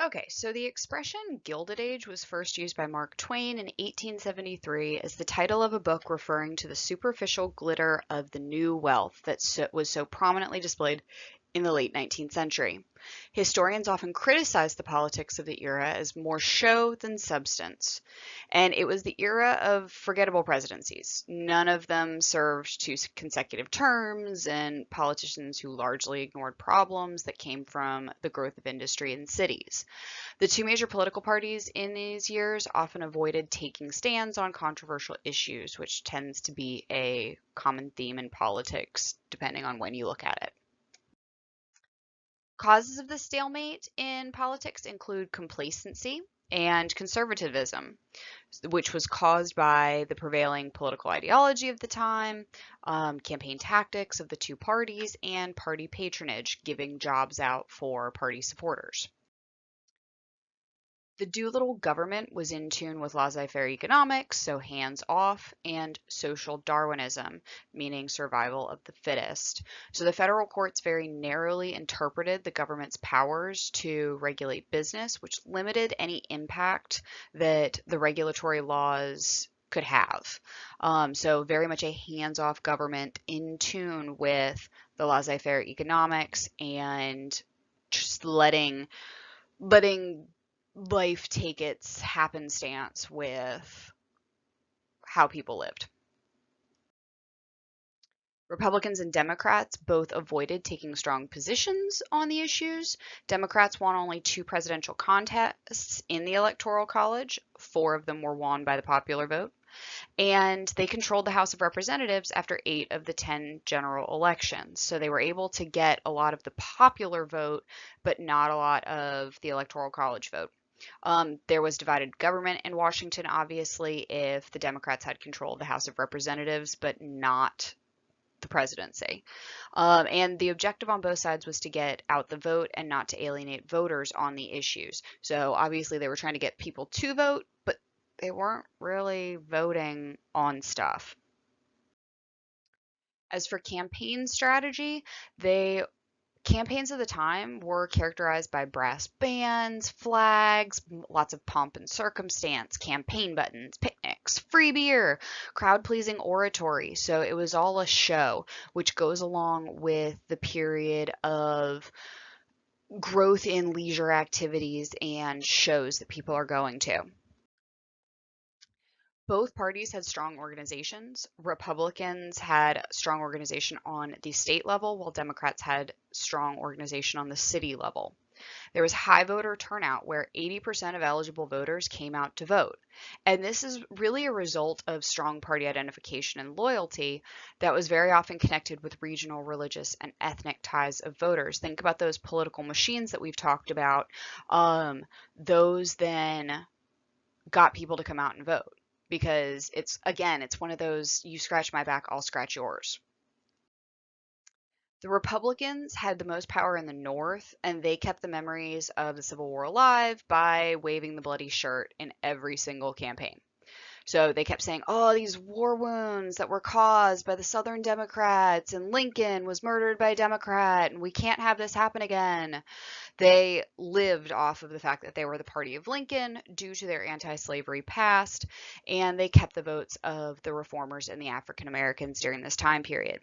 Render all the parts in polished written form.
Okay, so the expression Gilded Age was first used by Mark Twain in 1873 as the title of a book referring to the superficial glitter of the new wealth that was so prominently displayed in the late 19th century. Historians often criticize the politics of the era as more show than substance. And it was the era of forgettable presidencies. None of them served 2 consecutive terms, and politicians who largely ignored problems that came from the growth of industry in cities. The 2 major political parties in these years often avoided taking stands on controversial issues, which tends to be a common theme in politics, depending on when you look at it. Causes of the stalemate in politics include complacency and conservatism, which was caused by the prevailing political ideology of the time, campaign tactics of the 2 parties, and party patronage, giving jobs out for party supporters. The Doolittle government was in tune with laissez-faire economics, so hands off, and social Darwinism, meaning survival of the fittest. So the federal courts very narrowly interpreted the government's powers to regulate business, which limited any impact that the regulatory laws could have. So very much a hands-off government in tune with the laissez-faire economics and just letting life take its happenstance with how people lived. Republicans and Democrats both avoided taking strong positions on the issues. Democrats won only 2 presidential contests in the Electoral College. 4 of them were won by the popular vote. And they controlled the House of Representatives after 8 of the 10 general elections. So they were able to get a lot of the popular vote, but not a lot of the Electoral College vote. There was divided government in Washington, obviously, if the Democrats had control of the House of Representatives, but not the presidency. And the objective on both sides was to get out the vote and not to alienate voters on the issues. So obviously they were trying to get people to vote, but they weren't really voting on stuff. As for campaign strategy, campaigns of the time were characterized by brass bands, flags, lots of pomp and circumstance, campaign buttons, picnics, free beer, crowd-pleasing oratory. So it was all a show, which goes along with the period of growth in leisure activities and shows that people are going to. Both parties had strong organizations. Republicans had strong organization on the state level, while Democrats had strong organization on the city level. There was high voter turnout where 80% of eligible voters came out to vote. And this is really a result of strong party identification and loyalty that was very often connected with regional, religious, and ethnic ties of voters. Think about those political machines that we've talked about. Those then got people to come out and vote. Because it's one of those, you scratch my back, I'll scratch yours. The Republicans had the most power in the North, and they kept the memories of the Civil War alive by waving the bloody shirt in every single campaign. So they kept saying, oh, these war wounds that were caused by the Southern Democrats, and Lincoln was murdered by a Democrat, and we can't have this happen again. They lived off of the fact that they were the party of Lincoln due to their anti-slavery past, and they kept the votes of the reformers and the African Americans during this time period.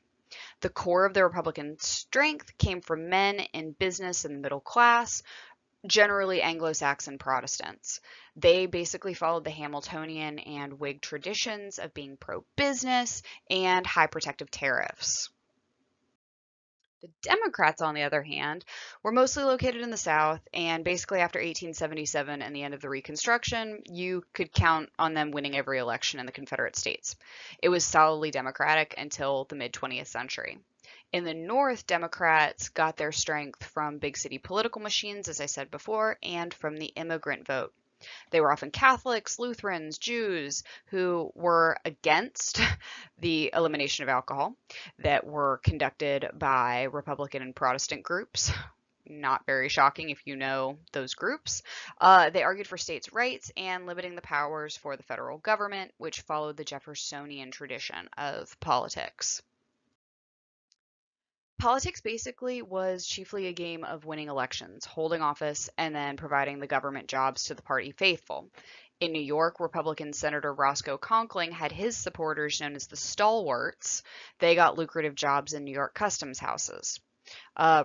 The core of the Republican strength came from men in business and the middle class, generally Anglo-Saxon Protestants. They basically followed the Hamiltonian and Whig traditions of being pro-business and high protective tariffs. The Democrats, on the other hand, were mostly located in the South, and basically after 1877 and the end of the Reconstruction, you could count on them winning every election in the Confederate States. It was solidly Democratic until the mid-20th century. In the North, Democrats got their strength from big city political machines, as I said before, and from the immigrant vote. They were often Catholics, Lutherans, Jews who were against the elimination of alcohol that were conducted by Republican and Protestant groups. Not very shocking if you know those groups. They argued for states' rights and limiting the powers for the federal government, which followed the Jeffersonian tradition of politics. Politics basically was chiefly a game of winning elections, holding office, and then providing the government jobs to the party faithful. In New York, Republican Senator Roscoe Conkling had his supporters known as the Stalwarts. They got lucrative jobs in New York customs houses.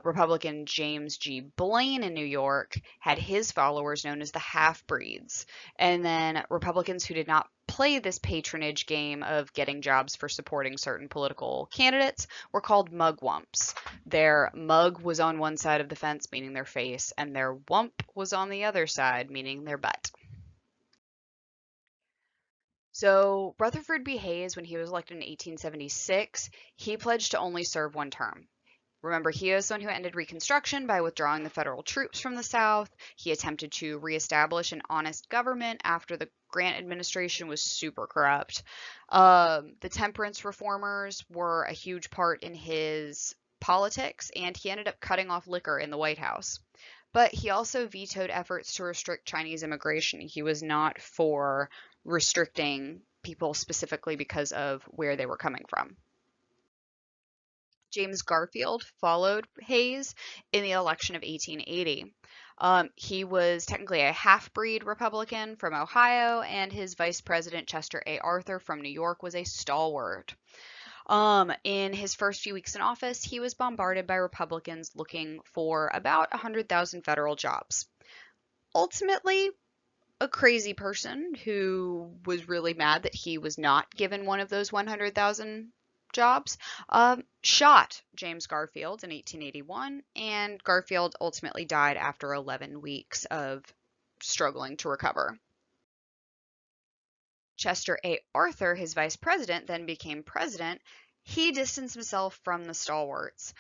Republican James G. Blaine in New York had his followers known as the half-breeds. And then Republicans who did not play this patronage game of getting jobs for supporting certain political candidates were called mugwumps. Their mug was on one side of the fence, meaning their face, and their wump was on the other side, meaning their butt. So Rutherford B. Hayes, when he was elected in 1876, he pledged to only serve one term. Remember, he is the one who ended Reconstruction by withdrawing the federal troops from the South. He attempted to reestablish an honest government after the Grant administration was super corrupt. The temperance reformers were a huge part in his politics, and he ended up cutting off liquor in the White House. But he also vetoed efforts to restrict Chinese immigration. He was not for restricting people specifically because of where they were coming from. James Garfield followed Hayes in the election of 1880. He was technically a half-breed Republican from Ohio, and his vice president, Chester A. Arthur from New York, was a stalwart. In his first few weeks in office, he was bombarded by Republicans looking for about 100,000 federal jobs. Ultimately, a crazy person who was really mad that he was not given one of those 100,000 jobs, shot James Garfield in 1881, and Garfield ultimately died after 11 weeks of struggling to recover. Chester A. Arthur, his vice president, then became president. He distanced himself from the stalwarts.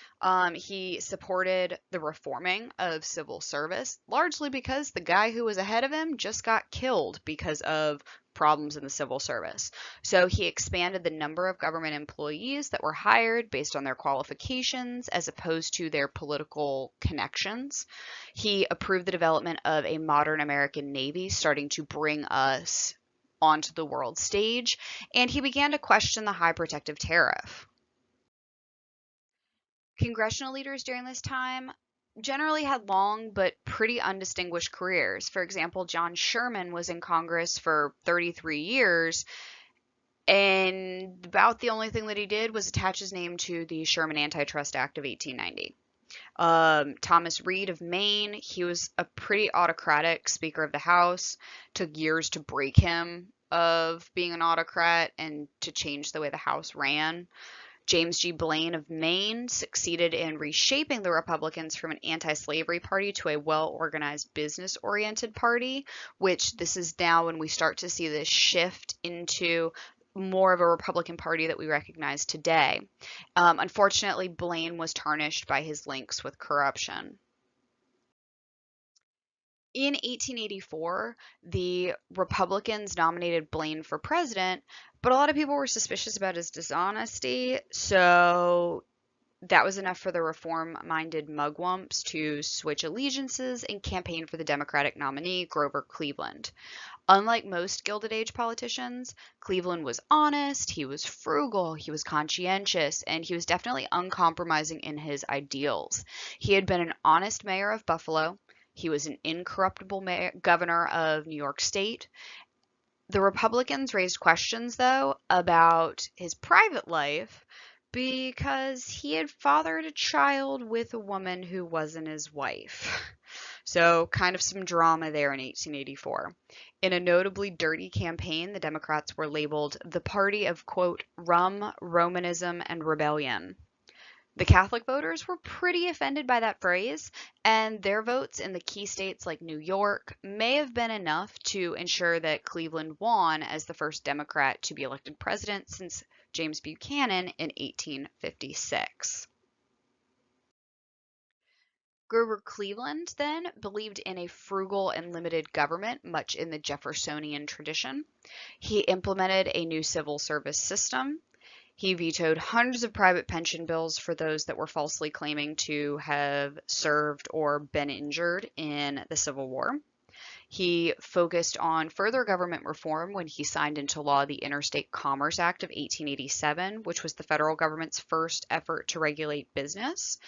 He supported the reforming of civil service, largely because the guy who was ahead of him just got killed because of problems in the civil service. So he expanded the number of government employees that were hired based on their qualifications as opposed to their political connections. He approved the development of a modern American Navy, starting to bring us onto the world stage, and he began to question the high protective tariff. Congressional leaders during this time generally had long but pretty undistinguished careers. For example, John Sherman was in Congress for 33 years, and about the only thing that he did was attach his name to the Sherman Antitrust Act of 1890. Thomas Reed of Maine, he was a pretty autocratic Speaker of the House. Took years to break him of being an autocrat and to change the way the House ran. James G. Blaine of Maine succeeded in reshaping the Republicans from an anti-slavery party to a well-organized, business-oriented party, which this is now when we start to see this shift into more of a Republican Party that we recognize today. Unfortunately, Blaine was tarnished by his links with corruption. In 1884, the Republicans nominated Blaine for president, but a lot of people were suspicious about his dishonesty, so that was enough for the reform-minded mugwumps to switch allegiances and campaign for the Democratic nominee, Grover Cleveland. Unlike most Gilded Age politicians, Cleveland was honest, he was frugal, he was conscientious, and he was definitely uncompromising in his ideals. He had been an honest mayor of Buffalo. He was an incorruptible governor of New York State. The Republicans raised questions, though, about his private life because he had fathered a child with a woman who wasn't his wife. So kind of some drama there in 1884. In a notably dirty campaign, the Democrats were labeled the party of, quote, rum, Romanism, and rebellion. The Catholic voters were pretty offended by that phrase, and their votes in the key states like New York may have been enough to ensure that Cleveland won as the first Democrat to be elected president since James Buchanan in 1856. Grover Cleveland then believed in a frugal and limited government, much in the Jeffersonian tradition. He implemented a new civil service system. He vetoed hundreds of private pension bills for those that were falsely claiming to have served or been injured in the Civil War. He focused on further government reform when he signed into law the Interstate Commerce Act of 1887, which was the federal government's first effort to regulate business.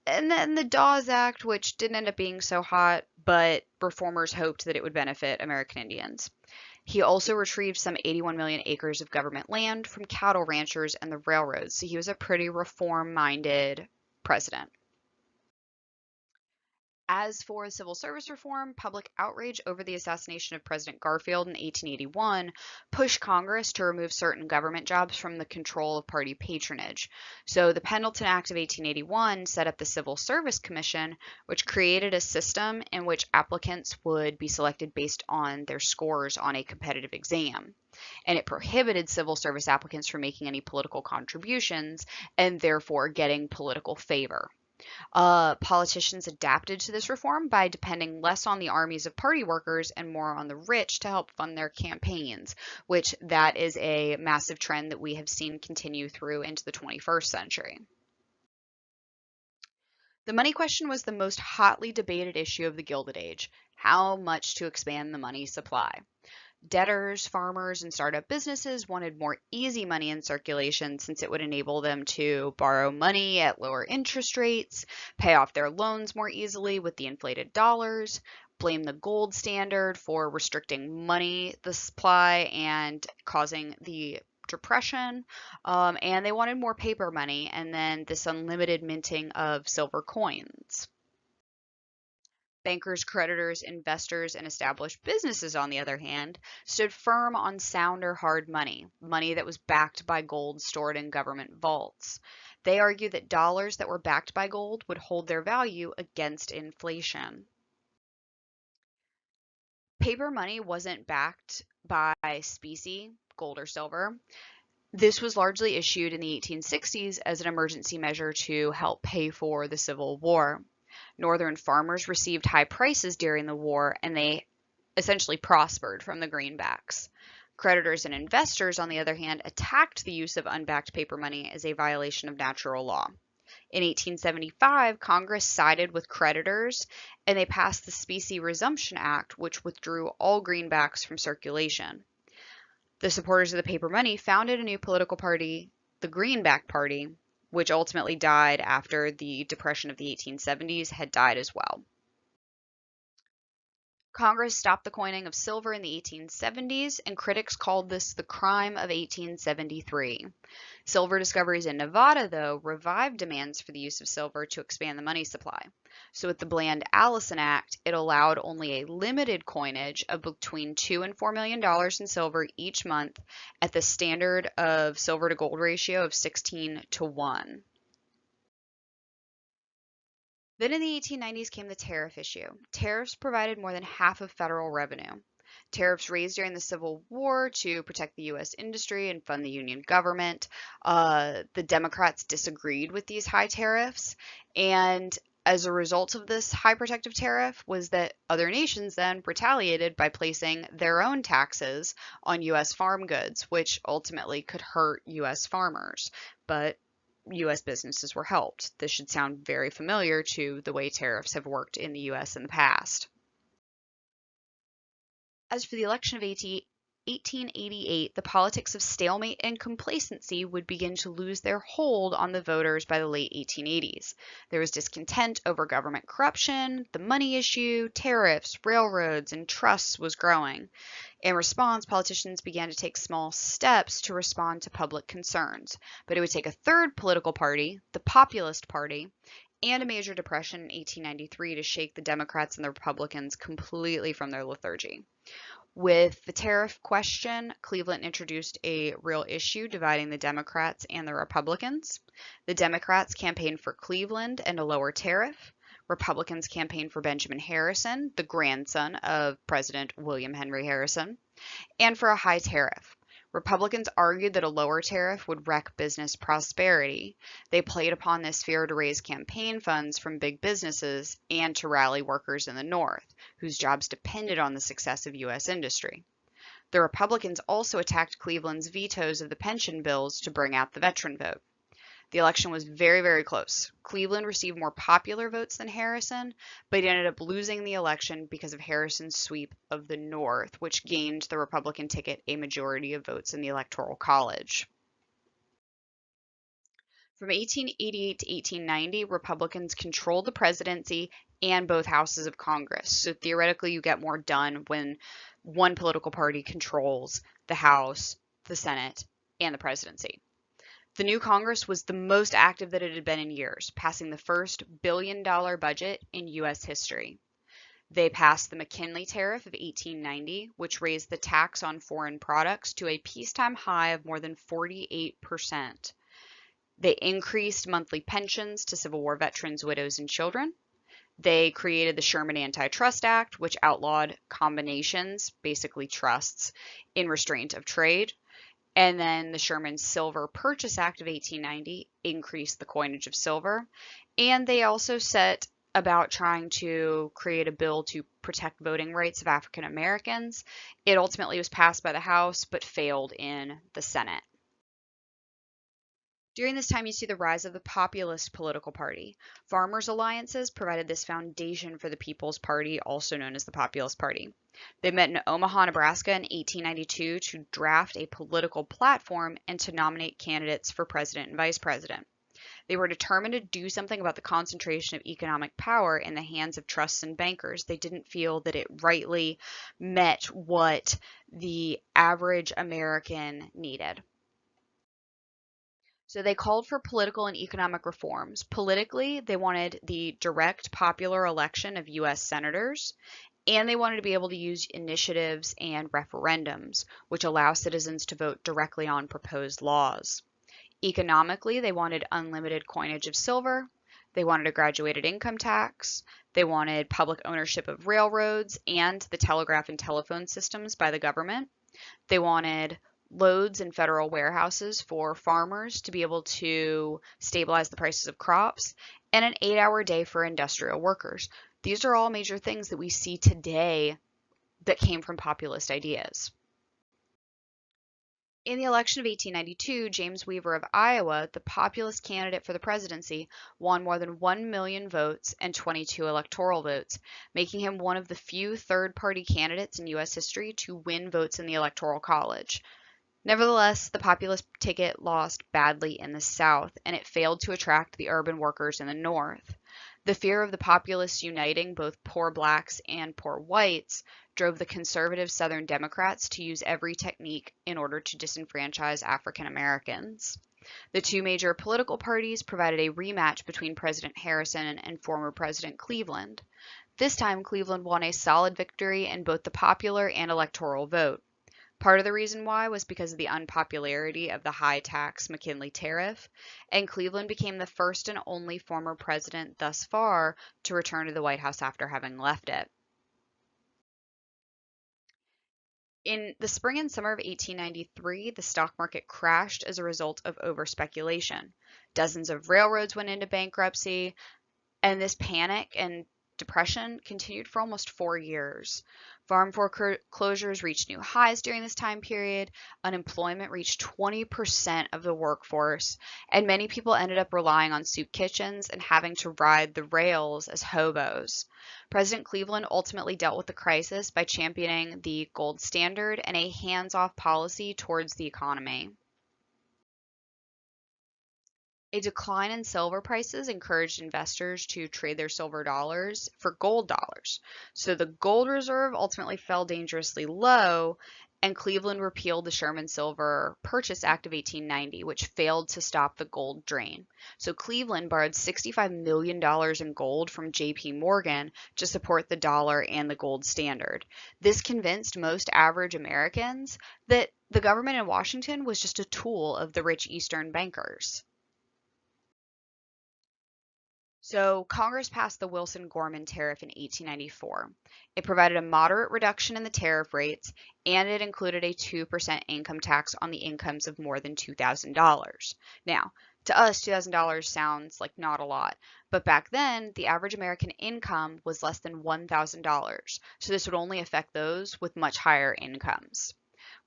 And then the Dawes Act, which didn't end up being so hot, but reformers hoped that it would benefit American Indians. He also retrieved some 81 million acres of government land from cattle ranchers and the railroads, so he was a pretty reform-minded president. As for civil service reform, public outrage over the assassination of President Garfield in 1881 pushed Congress to remove certain government jobs from the control of party patronage. So the Pendleton Act of 1881 set up the Civil Service Commission, which created a system in which applicants would be selected based on their scores on a competitive exam. And it prohibited civil service applicants from making any political contributions and therefore getting political favor. Politicians adapted to this reform by depending less on the armies of party workers and more on the rich to help fund their campaigns, which that is a massive trend that we have seen continue through into the 21st century. The money question was the most hotly debated issue of the Gilded Age: how much to expand the money supply. Debtors, farmers, and startup businesses wanted more easy money in circulation since it would enable them to borrow money at lower interest rates, pay off their loans more easily with the inflated dollars, blame the gold standard for restricting money, the supply, and causing the Depression, and they wanted more paper money and then this unlimited minting of silver coins. Bankers, creditors, investors, and established businesses, on the other hand, stood firm on sounder hard money, money that was backed by gold stored in government vaults. They argued that dollars that were backed by gold would hold their value against inflation. Paper money wasn't backed by specie, gold or silver. This was largely issued in the 1860s as an emergency measure to help pay for the Civil War. Northern farmers received high prices during the war, and they essentially prospered from the greenbacks. Creditors and investors, on the other hand, attacked the use of unbacked paper money as a violation of natural law. In 1875, Congress sided with creditors, and they passed the Specie Resumption Act, which withdrew all greenbacks from circulation. The supporters of the paper money founded a new political party, the Greenback Party, which ultimately died after the Depression of the 1870s had died as well. Congress stopped the coining of silver in the 1870s, and critics called this the crime of 1873. Silver discoveries in Nevada, though, revived demands for the use of silver to expand the money supply. So with the Bland-Allison Act, it allowed only a limited coinage of between $2 and $4 million in silver each month at the standard of silver to gold ratio of 16:1. Then in the 1890s came the tariff issue. Tariffs provided more than half of federal revenue. Tariffs raised during the Civil War to protect the U.S. industry and fund the Union government. The Democrats disagreed with these high tariffs, and as a result of this high protective tariff was that other nations then retaliated by placing their own taxes on U.S. farm goods, which ultimately could hurt U.S. farmers. But U.S. businesses were helped. This should sound very familiar to the way tariffs have worked in the U.S. in the past. As for the election of 1888, the politics of stalemate and complacency would begin to lose their hold on the voters by the late 1880s. There was discontent over government corruption, the money issue, tariffs, railroads, and trusts was growing. In response, politicians began to take small steps to respond to public concerns, but it would take a third political party, the Populist Party, and a major depression in 1893 to shake the Democrats and the Republicans completely from their lethargy. With the tariff question, Cleveland introduced a real issue dividing the Democrats and the Republicans. The Democrats campaigned for Cleveland and a lower tariff. Republicans campaigned for Benjamin Harrison, the grandson of President William Henry Harrison, and for a high tariff. Republicans argued that a lower tariff would wreck business prosperity. They played upon this fear to raise campaign funds from big businesses and to rally workers in the North, whose jobs depended on the success of U.S. industry. The Republicans also attacked Cleveland's vetoes of the pension bills to bring out the veteran vote. The election was very, very close. Cleveland received more popular votes than Harrison, but he ended up losing the election because of Harrison's sweep of the North, which gained the Republican ticket a majority of votes in the Electoral College. From 1888 to 1890, Republicans controlled the presidency and both houses of Congress. So theoretically, you get more done when one political party controls the House, the Senate, and the presidency. The new Congress was the most active that it had been in years, passing the first billion-dollar budget in U.S. history. They passed the McKinley Tariff of 1890, which raised the tax on foreign products to a peacetime high of more than 48%. They increased monthly pensions to Civil War veterans, widows, and children. They created the Sherman Antitrust Act, which outlawed combinations, basically trusts, in restraint of trade. And then the Sherman Silver Purchase Act of 1890 increased the coinage of silver. And they also set about trying to create a bill to protect voting rights of African Americans. It ultimately was passed by the House, but failed in the Senate. During this time, you see the rise of the Populist political party. Farmers' alliances provided this foundation for the People's Party, also known as the Populist Party. They met in Omaha, Nebraska in 1892 to draft a political platform and to nominate candidates for president and vice president. They were determined to do something about the concentration of economic power in the hands of trusts and bankers. They didn't feel that it rightly met what the average American needed. So they called for political and economic reforms. Politically, they wanted the direct popular election of U.S. senators, and they wanted to be able to use initiatives and referendums, which allow citizens to vote directly on proposed laws. Economically, they wanted unlimited coinage of silver. They wanted a graduated income tax. They wanted public ownership of railroads and the telegraph and telephone systems by the government. They wanted loads in federal warehouses for farmers to be able to stabilize the prices of crops, and an 8-hour day for industrial workers. These are all major things that we see today that came from populist ideas. In the election of 1892, James Weaver of Iowa, the populist candidate for the presidency, won more than 1 million votes and 22 electoral votes, making him one of the few third-party candidates in U.S. history to win votes in the Electoral College. Nevertheless, the populist ticket lost badly in the South, and it failed to attract the urban workers in the North. The fear of the populists uniting both poor blacks and poor whites drove the conservative Southern Democrats to use every technique in order to disenfranchise African Americans. The two major political parties provided a rematch between President Harrison and former President Cleveland. This time, Cleveland won a solid victory in both the popular and electoral vote. Part of the reason why was because of the unpopularity of the high-tax McKinley tariff, and Cleveland became the first and only former president thus far to return to the White House after having left it. In the spring and summer of 1893, the stock market crashed as a result of overspeculation. Dozens of railroads went into bankruptcy, and this panic and depression continued for almost 4 years. Farm foreclosures reached new highs during this time period. Unemployment reached 20% of the workforce, and many people ended up relying on soup kitchens and having to ride the rails as hobos. President Cleveland ultimately dealt with the crisis by championing the gold standard and a hands-off policy towards the economy. A decline in silver prices encouraged investors to trade their silver dollars for gold dollars. So the gold reserve ultimately fell dangerously low, and Cleveland repealed the Sherman Silver Purchase Act of 1890, which failed to stop the gold drain. So Cleveland borrowed $65 million in gold from J.P. Morgan to support the dollar and the gold standard. This convinced most average Americans that the government in Washington was just a tool of the rich Eastern bankers. So Congress passed the Wilson-Gorman tariff in 1894. It provided a moderate reduction in the tariff rates, and it included a 2% income tax on the incomes of more than $2,000. Now, to us, $2,000 sounds like not a lot, but back then, the average American income was less than $1,000, so this would only affect those with much higher incomes.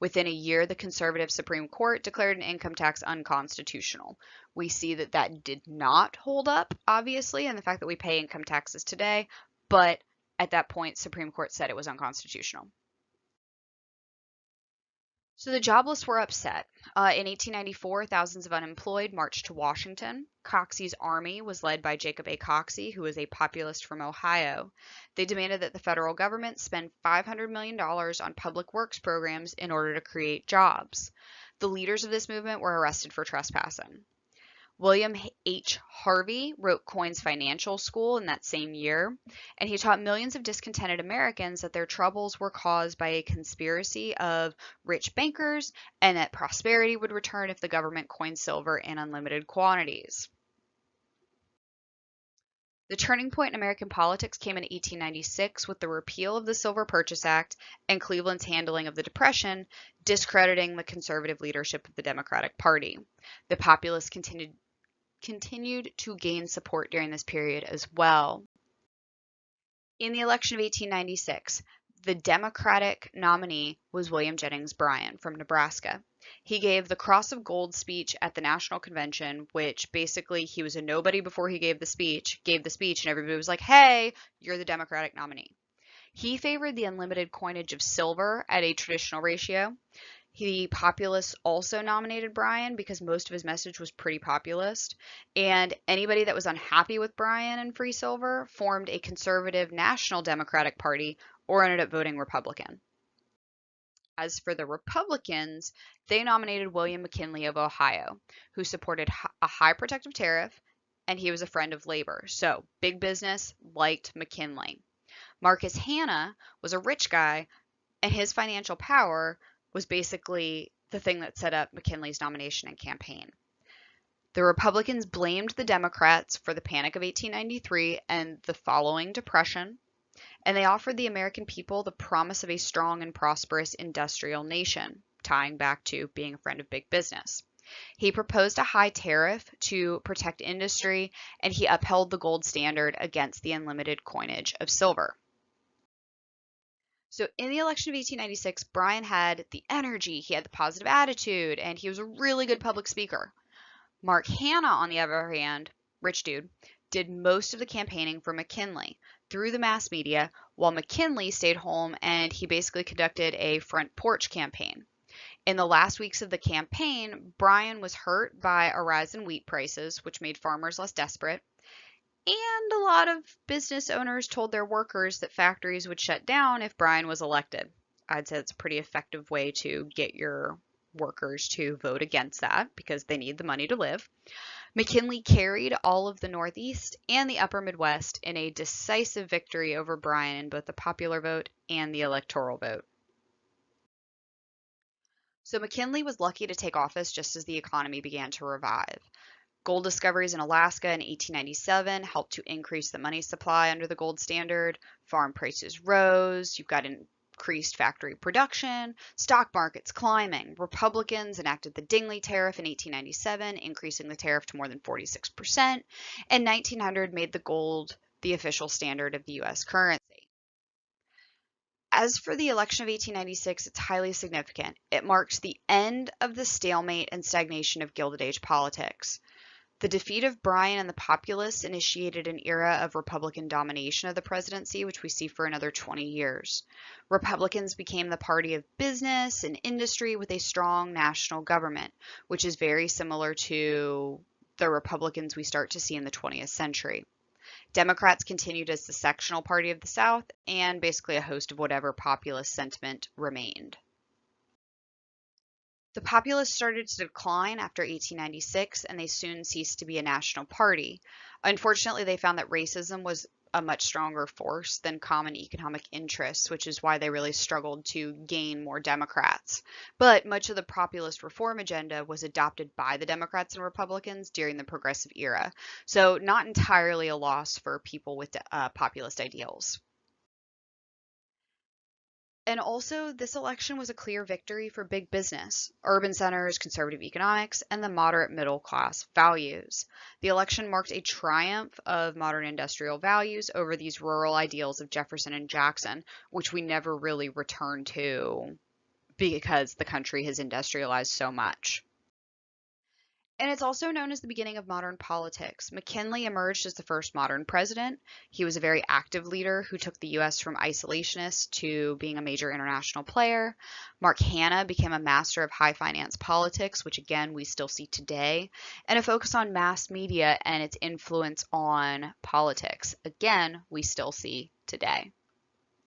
Within a year, the conservative Supreme Court declared an income tax unconstitutional. We see that that did not hold up, obviously, and the fact that we pay income taxes today, but at that point, Supreme Court said it was unconstitutional. So the jobless were upset. In 1894, thousands of unemployed marched to Washington. Coxey's army was led by Jacob A. Coxey, who was a populist from Ohio. They demanded that the federal government spend $500 million on public works programs in order to create jobs. The leaders of this movement were arrested for trespassing. William H. Harvey wrote Coin's Financial School in that same year, and he taught millions of discontented Americans that their troubles were caused by a conspiracy of rich bankers and that prosperity would return if the government coined silver in unlimited quantities. The turning point in American politics came in 1896 with the repeal of the Silver Purchase Act and Cleveland's handling of the Depression, discrediting the conservative leadership of the Democratic Party. The Populists continued to gain support during this period as well. In the election of 1896, the Democratic nominee was William Jennings Bryan from Nebraska. He gave the Cross of Gold speech at the National Convention, which basically he was a nobody before he gave the speech, and everybody was like, hey, you're the Democratic nominee. He favored the unlimited coinage of silver at a traditional ratio. The Populists also nominated Bryan because most of his message was pretty populist, and anybody that was unhappy with Bryan and free silver formed a conservative National Democratic Party or ended up voting Republican. As for the Republicans, they nominated William McKinley of Ohio, who supported a high protective tariff, and he was a friend of labor. So big business liked McKinley. Marcus Hanna was a rich guy, and his financial power was basically the thing that set up McKinley's nomination and campaign. The Republicans blamed the Democrats for the Panic of 1893 and the following Depression, and they offered the American people the promise of a strong and prosperous industrial nation, tying back to being a friend of big business. He proposed a high tariff to protect industry, and he upheld the gold standard against the unlimited coinage of silver. So in the election of 1896, Bryan had the energy, he had the positive attitude, and he was a really good public speaker. Mark Hanna, on the other hand, rich dude, did most of the campaigning for McKinley through the mass media, while McKinley stayed home and he basically conducted a front porch campaign. In the last weeks of the campaign, Bryan was hurt by a rise in wheat prices, which made farmers less desperate. And a lot of business owners told their workers that factories would shut down if Bryan was elected. I'd say it's a pretty effective way to get your workers to vote against that because they need the money to live. McKinley carried all of the Northeast and the Upper Midwest in a decisive victory over Bryan in both the popular vote and the electoral vote. So McKinley was lucky to take office just as the economy began to revive. Gold discoveries in Alaska in 1897 helped to increase the money supply under the gold standard. Farm prices rose. You've got increased factory production. Stock markets climbing. Republicans enacted the Dingley Tariff in 1897, increasing the tariff to more than 46%. And 1900 made the gold the official standard of the U.S. currency. As for the election of 1896, it's highly significant. It marks the end of the stalemate and stagnation of Gilded Age politics. The defeat of Bryan and the Populists initiated an era of Republican domination of the presidency, which we see for another 20 years. Republicans became the party of business and industry with a strong national government, which is very similar to the Republicans we start to see in the 20th century. Democrats continued as the sectional party of the South and basically a host of whatever populist sentiment remained. The Populists started to decline after 1896, and they soon ceased to be a national party. Unfortunately, they found that racism was a much stronger force than common economic interests, which is why they really struggled to gain more Democrats. But much of the populist reform agenda was adopted by the Democrats and Republicans during the Progressive era, so not entirely a loss for people with populist ideals. And also, this election was a clear victory for big business, urban centers, conservative economics, and the moderate middle class values. The election marked a triumph of modern industrial values over these rural ideals of Jefferson and Jackson, which we never really returned to because the country has industrialized so much. And it's also known as the beginning of modern politics. McKinley emerged as the first modern president. He was a very active leader who took the US from isolationist to being a major international player. Mark Hanna became a master of high finance politics, which again we still see today, and a focus on mass media and its influence on politics. Again, we still see today.